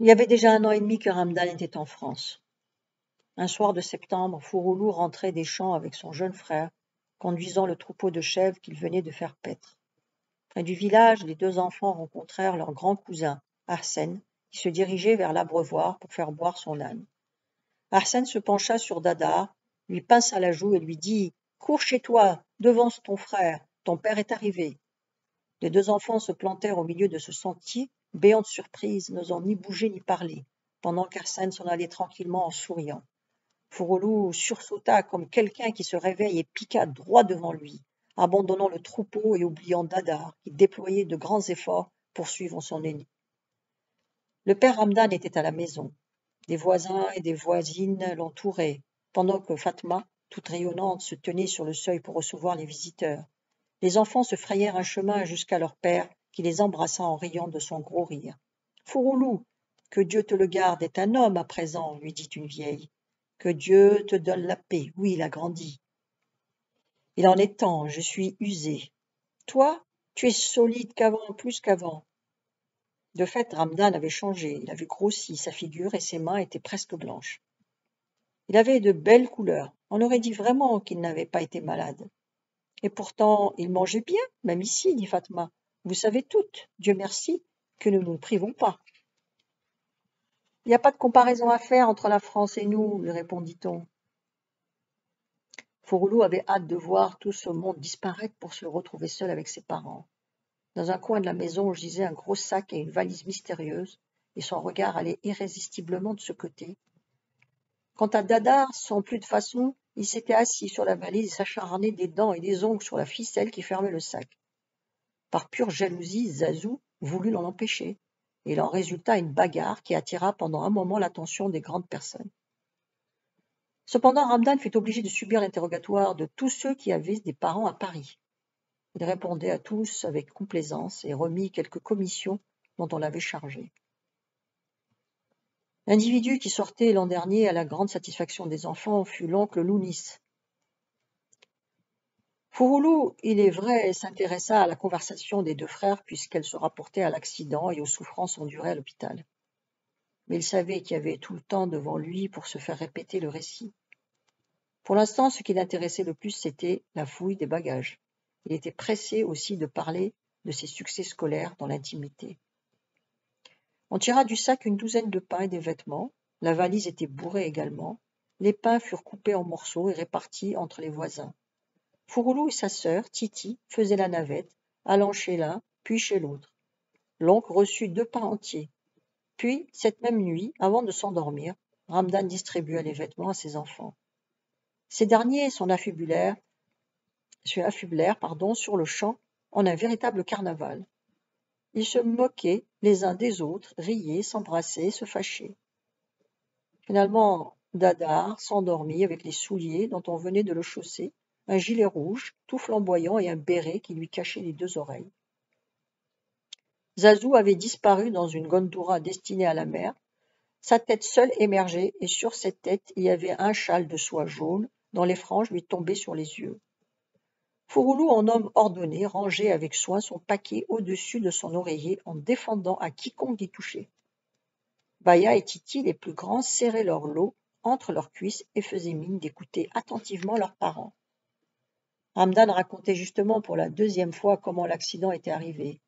Il y avait déjà 1 an et demi que Ramdan était en France. Un soir de septembre, Fouroulou rentrait des champs avec son jeune frère, conduisant le troupeau de chèvres qu'il venait de faire paître. Près du village, les 2 enfants rencontrèrent leur grand cousin, Arsène, qui se dirigeait vers l'abreuvoir pour faire boire son âne. Arsène se pencha sur Dadar, lui pinça la joue et lui dit « Cours chez toi, devance ton frère, ton père est arrivé. » Les 2 enfants se plantèrent au milieu de ce sentier, béants de surprise, n'osant ni bouger ni parler, pendant qu'Arsène s'en allait tranquillement en souriant. Fouroulou sursauta comme quelqu'un qui se réveille et piqua droit devant lui, abandonnant le troupeau et oubliant Dadar, qui déployait de grands efforts pour suivre son aîné. Le père Ramdan était à la maison. Des voisins et des voisines l'entouraient, pendant que Fatma, toute rayonnante, se tenait sur le seuil pour recevoir les visiteurs. Les enfants se frayèrent un chemin jusqu'à leur père, qui les embrassa en riant de son gros rire. « Fouroulou, que Dieu te le garde, est un homme à présent, lui dit une vieille. Que Dieu te donne la paix, oui, il a grandi. Il en est temps, je suis usé. Toi, tu es solide qu'avant, plus qu'avant. » De fait, Ramdan avait changé, il avait grossi, sa figure et ses mains étaient presque blanches. Il avait de belles couleurs, on aurait dit vraiment qu'il n'avait pas été malade. Et pourtant, il mangeait bien, même ici, dit Fatma. Vous savez toutes, Dieu merci, que nous ne nous privons pas. Il n'y a pas de comparaison à faire entre la France et nous, lui répondit-on. Fouroulou avait hâte de voir tout ce monde disparaître pour se retrouver seul avec ses parents. Dans un coin de la maison gisait un gros sac et une valise mystérieuse, et son regard allait irrésistiblement de ce côté. Quant à Dadar, sans plus de façon, il s'était assis sur la valise et s'acharnait des dents et des ongles sur la ficelle qui fermait le sac. Par pure jalousie, Zazou voulut l'en empêcher, et il en résulta une bagarre qui attira pendant un moment l'attention des grandes personnes. Cependant, Ramdan fut obligé de subir l'interrogatoire de tous ceux qui avaient des parents à Paris. Il répondait à tous avec complaisance et remit quelques commissions dont on l'avait chargé. L'individu qui sortait l'an dernier à la grande satisfaction des enfants fut l'oncle Lounis. Fouroulou, il est vrai, s'intéressa à la conversation des 2 frères puisqu'elle se rapportait à l'accident et aux souffrances endurées à l'hôpital. Mais il savait qu'il y avait tout le temps devant lui pour se faire répéter le récit. Pour l'instant, ce qui l'intéressait le plus, c'était la fouille des bagages. Il était pressé aussi de parler de ses succès scolaires dans l'intimité. On tira du sac une douzaine de pains et des vêtements. La valise était bourrée également. Les pains furent coupés en morceaux et répartis entre les voisins. Fouroulou et sa sœur, Titi, faisaient la navette, allant chez l'un, puis chez l'autre. L'oncle reçut 2 pains entiers. Puis, cette même nuit, avant de s'endormir, Ramdan distribua les vêtements à ses enfants. Ces derniers s'en affublèrent sur le champ en un véritable carnaval. Ils se moquaient les uns des autres, riaient, s'embrassaient, se fâchaient. Finalement, Dadar s'endormit avec les souliers dont on venait de le chausser, un gilet rouge, tout flamboyant et un béret qui lui cachait les 2 oreilles. Zazou avait disparu dans une gondoura destinée à la mer. Sa tête seule émergeait et sur cette tête il y avait un châle de soie jaune dont les franges lui tombaient sur les yeux. Fouroulou, en homme ordonné, rangeait avec soin son paquet au-dessus de son oreiller en défendant à quiconque d'y toucher. Baya et Titi, les plus grands, serraient leur lot entre leurs cuisses et faisaient mine d'écouter attentivement leurs parents. Ramdan racontait justement pour la 2e fois comment l'accident était arrivé.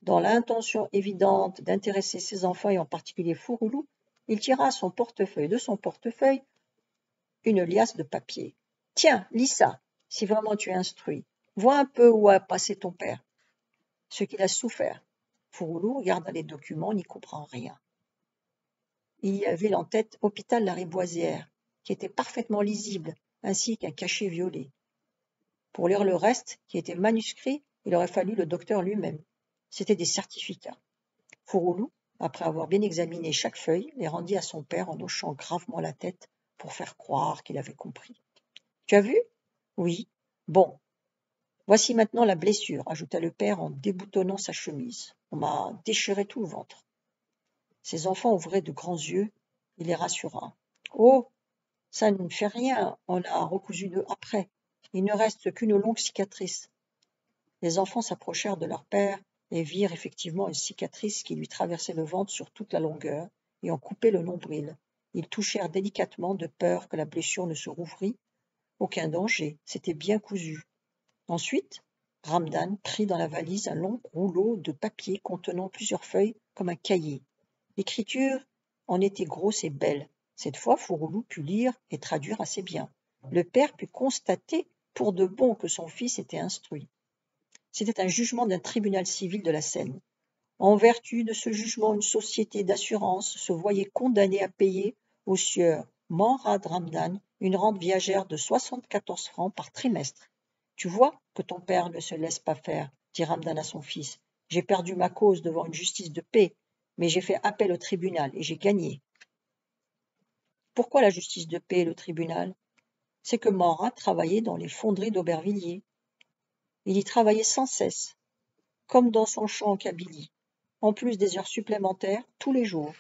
Dans l'intention évidente d'intéresser ses enfants et en particulier Fouroulou, il tira de son portefeuille une liasse de papier. « Tiens, lis ça, si vraiment tu es instruit. Vois un peu où a passé ton père. Ce qu'il a souffert. » Fouroulou regarda les documents, n'y comprend rien. Il y avait l'en-tête Hôpital Lariboisière, qui était parfaitement lisible, ainsi qu'un cachet violet. Pour lire le reste, qui était manuscrit, il aurait fallu le docteur lui-même. C'étaient des certificats. Fouroulou, après avoir bien examiné chaque feuille, les rendit à son père en hochant gravement la tête pour faire croire qu'il avait compris. « Tu as vu ? » ?»« Oui. »« Bon. Voici maintenant la blessure, » ajouta le père en déboutonnant sa chemise. « On m'a déchiré tout le ventre. » Ses enfants ouvraient de grands yeux. Il les rassura. « Oh, ça ne fait rien, on a recousu d'eux après. Il ne reste qu'une longue cicatrice. » Les enfants s'approchèrent de leur père et virent effectivement une cicatrice qui lui traversait le ventre sur toute la longueur et en coupait le nombril. Ils touchèrent délicatement de peur que la blessure ne se rouvrît. Aucun danger, c'était bien cousu. Ensuite, Ramdan prit dans la valise un long rouleau de papier contenant plusieurs feuilles comme un cahier. L'écriture en était grosse et belle. Cette fois, Fouroulou put lire et traduire assez bien. Le père put constater pour de bon que son fils était instruit. C'était un jugement d'un tribunal civil de la Seine. En vertu de ce jugement, une société d'assurance se voyait condamnée à payer au sieur Morad Ramdan une rente viagère de 74 francs par trimestre. Tu vois que ton père ne se laisse pas faire, dit Ramdan à son fils. J'ai perdu ma cause devant une justice de paix, mais j'ai fait appel au tribunal et j'ai gagné. Pourquoi la justice de paix et le tribunal? C'est que Morad travaillait dans les fonderies d'Aubervilliers. Il y travaillait sans cesse, comme dans son champ en Kabylie, en plus des heures supplémentaires tous les jours.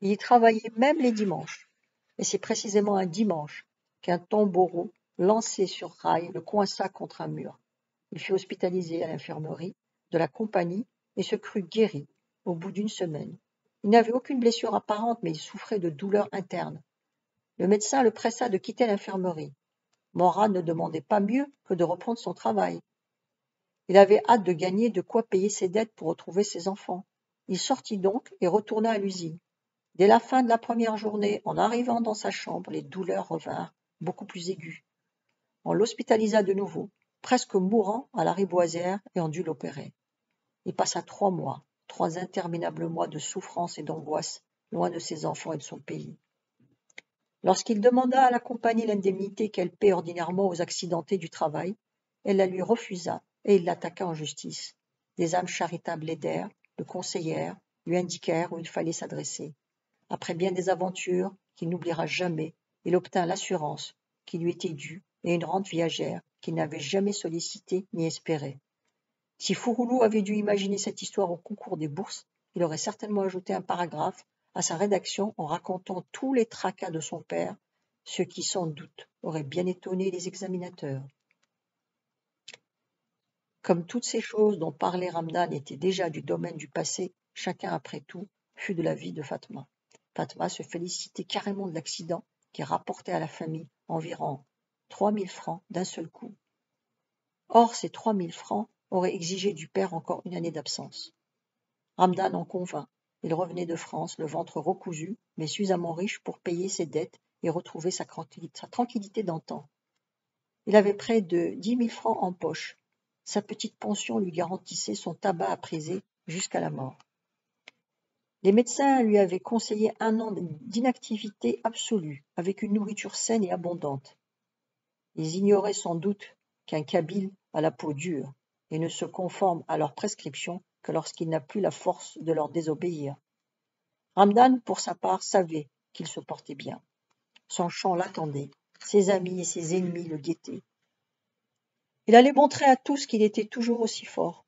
Il y travaillait même les dimanches. Et c'est précisément un dimanche qu'un tombereau lancé sur rail le coinça contre un mur. Il fut hospitalisé à l'infirmerie de la compagnie et se crut guéri au bout d'une semaine. Il n'avait aucune blessure apparente, mais il souffrait de douleurs internes. Le médecin le pressa de quitter l'infirmerie. Morad ne demandait pas mieux que de reprendre son travail. Il avait hâte de gagner de quoi payer ses dettes pour retrouver ses enfants. Il sortit donc et retourna à l'usine. Dès la fin de la première journée, en arrivant dans sa chambre, les douleurs revinrent, beaucoup plus aiguës. On l'hospitalisa de nouveau, presque mourant à la Riboisière, et on dut l'opérer. Il passa 3 mois, 3 interminables mois de souffrance et d'angoisse, loin de ses enfants et de son pays. Lorsqu'il demanda à la compagnie l'indemnité qu'elle paie ordinairement aux accidentés du travail, elle la lui refusa et il l'attaqua en justice. Des âmes charitables l'aidèrent, le conseillèrent, lui indiquèrent où il fallait s'adresser. Après bien des aventures qu'il n'oubliera jamais, il obtint l'assurance qui lui était due et une rente viagère qu'il n'avait jamais sollicitée ni espérée. Si Fouroulou avait dû imaginer cette histoire au concours des bourses, il aurait certainement ajouté un paragraphe à sa rédaction en racontant tous les tracas de son père, ce qui sans doute aurait bien étonné les examinateurs. Comme toutes ces choses dont parlait Ramdan étaient déjà du domaine du passé, chacun après tout fut de l'avis de Fatma. Fatma se félicitait carrément de l'accident qui rapportait à la famille environ 3000 francs d'un seul coup. Or, ces 3000 francs auraient exigé du père encore une année d'absence. Ramdan en convint. Il revenait de France, le ventre recousu, mais suffisamment riche pour payer ses dettes et retrouver sa tranquillité d'antan. Il avait près de 10 000 francs en poche. Sa petite pension lui garantissait son tabac à priser jusqu'à la mort. Les médecins lui avaient conseillé 1 an d'inactivité absolue, avec une nourriture saine et abondante. Ils ignoraient sans doute qu'un Kabyle a la peau dure et ne se conforme à leurs prescriptions que lorsqu'il n'a plus la force de leur désobéir. Ramdan, pour sa part, savait qu'il se portait bien. Son champ l'attendait, ses amis et ses ennemis le guettaient. Il allait montrer à tous qu'il était toujours aussi fort.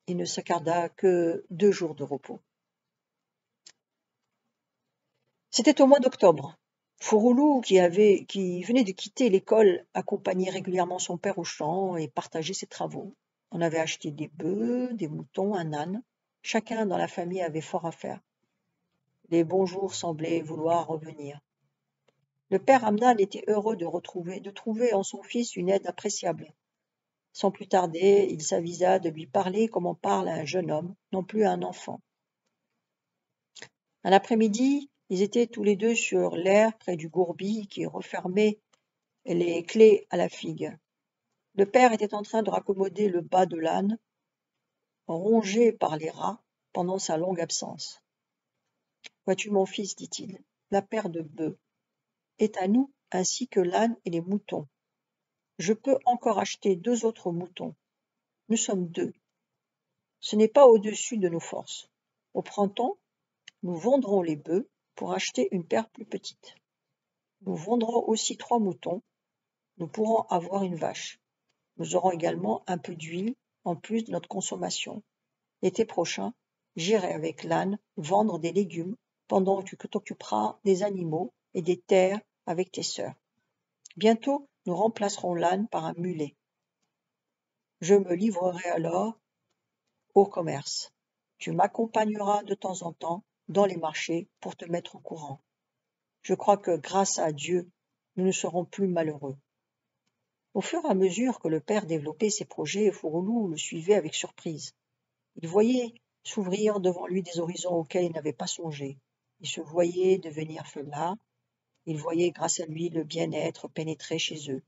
Il ne s'accorda que 2 jours de repos. C'était au mois d'octobre. Fouroulou, qui venait de quitter l'école, accompagnait régulièrement son père au champ et partageait ses travaux. On avait acheté des bœufs, des moutons, un âne. Chacun dans la famille avait fort à faire. Les bons jours semblaient vouloir revenir. Le père Ramdan était heureux de trouver en son fils une aide appréciable. Sans plus tarder, il s'avisa de lui parler comme on parle à un jeune homme, non plus à un enfant. Un après-midi, ils étaient tous les deux sur l'herbe près du gourbi qui refermait les clés à la figue. Le père était en train de raccommoder le bas de l'âne, rongé par les rats pendant sa longue absence. « Vois-tu, mon fils, dit-il, la paire de bœufs est à nous ainsi que l'âne et les moutons. Je peux encore acheter 2 autres moutons. Nous sommes 2. Ce n'est pas au-dessus de nos forces. Au printemps, nous vendrons les bœufs pour acheter une paire plus petite. Nous vendrons aussi 3 moutons. Nous pourrons avoir une vache. Nous aurons également un peu d'huile en plus de notre consommation. L'été prochain, j'irai avec l'âne vendre des légumes pendant que tu t'occuperas des animaux et des terres avec tes sœurs. Bientôt, nous remplacerons l'âne par un mulet. Je me livrerai alors au commerce. Tu m'accompagneras de temps en temps dans les marchés pour te mettre au courant. Je crois que grâce à Dieu, nous ne serons plus malheureux. » Au fur et à mesure que le père développait ses projets, Fouroulou le suivait avec surprise. Il voyait s'ouvrir devant lui des horizons auxquels il n'avait pas songé. Il se voyait devenir faiblard. Il voyait grâce à lui le bien-être pénétrer chez eux.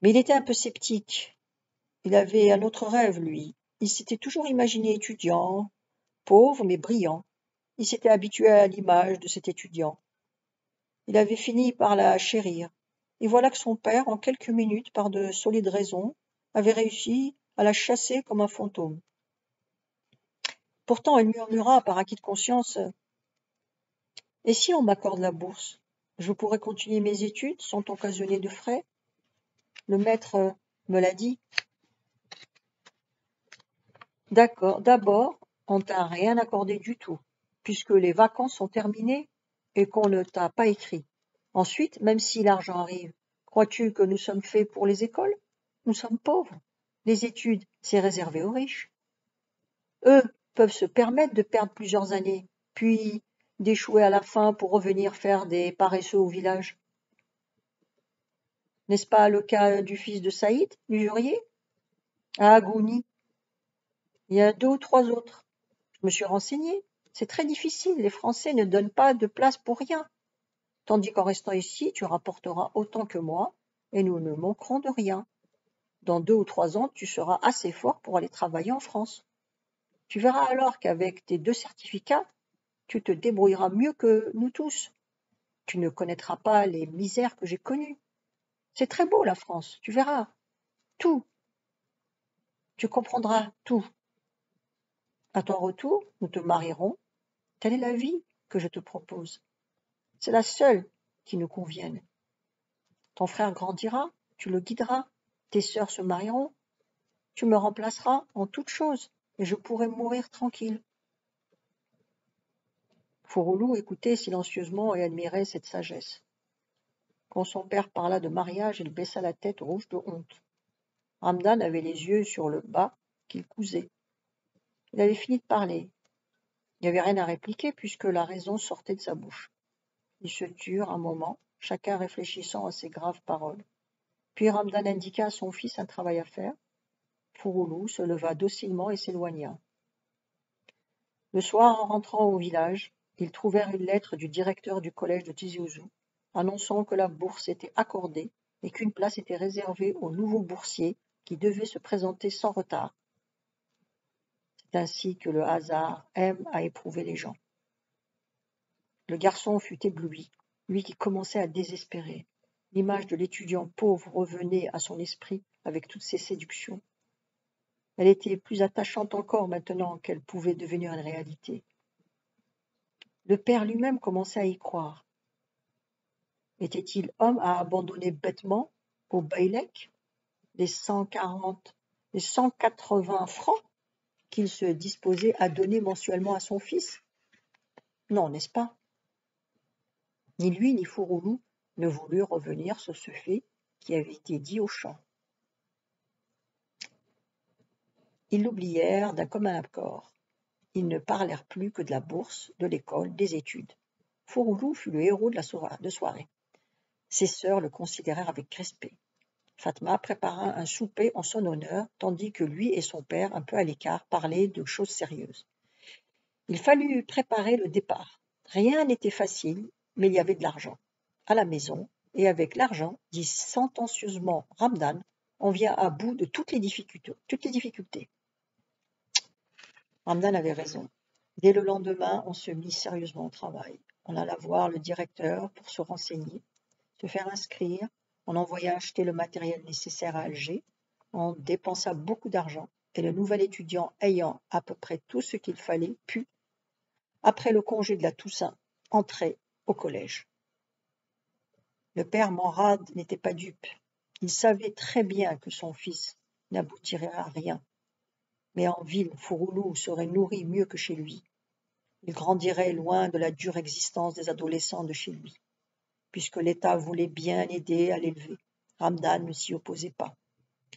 Mais il était un peu sceptique. Il avait un autre rêve, lui. Il s'était toujours imaginé étudiant, pauvre mais brillant. Il s'était habitué à l'image de cet étudiant. Il avait fini par la chérir. Et voilà que son père, en quelques minutes, par de solides raisons, avait réussi à la chasser comme un fantôme. Pourtant, il murmura par acquis de conscience, « Et si on m'accorde la bourse, je pourrais continuer mes études sans occasionner de frais. Le maître me l'a dit. D'accord, d'abord, on t'a rien accordé du tout, puisque les vacances sont terminées et qu'on ne t'a pas écrit. Ensuite, même si l'argent arrive, crois-tu que nous sommes faits pour les écoles? Nous sommes pauvres. Les études, c'est réservé aux riches. Eux peuvent se permettre de perdre plusieurs années, puis d'échouer à la fin pour revenir faire des paresseux au village. N'est-ce pas le cas du fils de Saïd, l'usurier? À Agouni, il y a 2 ou 3 autres. Je me suis renseignée. C'est très difficile, les Français ne donnent pas de place pour rien. Tandis qu'en restant ici, tu rapporteras autant que moi, et nous ne manquerons de rien. Dans 2 ou 3 ans, tu seras assez fort pour aller travailler en France. Tu verras alors qu'avec tes 2 certificats, tu te débrouilleras mieux que nous tous. Tu ne connaîtras pas les misères que j'ai connues. C'est très beau la France, tu verras. Tout. Tu comprendras tout. À ton retour, nous te marierons. Telle est la vie que je te propose. C'est la seule qui nous convienne. Ton frère grandira, tu le guideras. Tes sœurs se marieront. Tu me remplaceras en toutes choses et je pourrai mourir tranquille. Fouroulou écoutait silencieusement et admirait cette sagesse. Quand son père parla de mariage, il baissa la tête rouge de honte. Ramdan avait les yeux sur le bas qu'il cousait. Il avait fini de parler. Il n'y avait rien à répliquer puisque la raison sortait de sa bouche. Ils se turent un moment, chacun réfléchissant à ces graves paroles. Puis Ramdan indiqua à son fils un travail à faire. Fouroulou se leva docilement et s'éloigna. Le soir, en rentrant au village, ils trouvèrent une lettre du directeur du collège de Tizi Ouzou, annonçant que la bourse était accordée et qu'une place était réservée aux nouveaux boursiers qui devaient se présenter sans retard. C'est ainsi que le hasard aime à éprouver les gens. Le garçon fut ébloui, lui qui commençait à désespérer. L'image de l'étudiant pauvre revenait à son esprit avec toutes ses séductions. Elle était plus attachante encore maintenant qu'elle pouvait devenir une réalité. Le père lui-même commençait à y croire. Était-il homme à abandonner bêtement au baïlec les 180 francs qu'il se disposait à donner mensuellement à son fils? Non, n'est-ce pas? Ni lui ni Fouroulou ne voulurent revenir sur ce fait qui avait été dit au champ. Ils l'oublièrent d'un commun accord. Ils ne parlèrent plus que de la bourse, de l'école, des études. Fouroulou fut le héros de la soirée. Ses sœurs le considérèrent avec respect. Fatma prépara un souper en son honneur, tandis que lui et son père, un peu à l'écart, parlaient de choses sérieuses. Il fallut préparer le départ. Rien n'était facile, mais il y avait de l'argent. À la maison, et avec l'argent, dit sentencieusement Ramdan, on vient à bout de toutes les difficultés. Ramdan avait raison. Dès le lendemain, on se mit sérieusement au travail. On alla voir le directeur pour se renseigner, se faire inscrire. On envoya acheter le matériel nécessaire à Alger. On dépensa beaucoup d'argent et le nouvel étudiant ayant à peu près tout ce qu'il fallait put, après le congé de la Toussaint, entrer au collège. Le père Morad n'était pas dupe. Il savait très bien que son fils n'aboutirait à rien. Mais en ville, Fouroulou serait nourri mieux que chez lui. Il grandirait loin de la dure existence des adolescents de chez lui. Puisque l'État voulait bien l'aider à l'élever, Ramdan ne s'y opposait pas.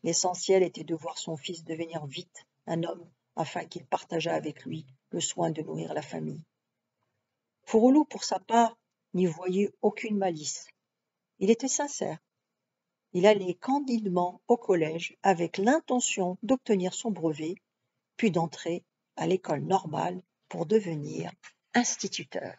L'essentiel était de voir son fils devenir vite un homme, afin qu'il partageât avec lui le soin de nourrir la famille. Fouroulou, pour sa part, n'y voyait aucune malice. Il était sincère. Il allait candidement au collège avec l'intention d'obtenir son brevet, puis d'entrer à l'école normale pour devenir instituteur.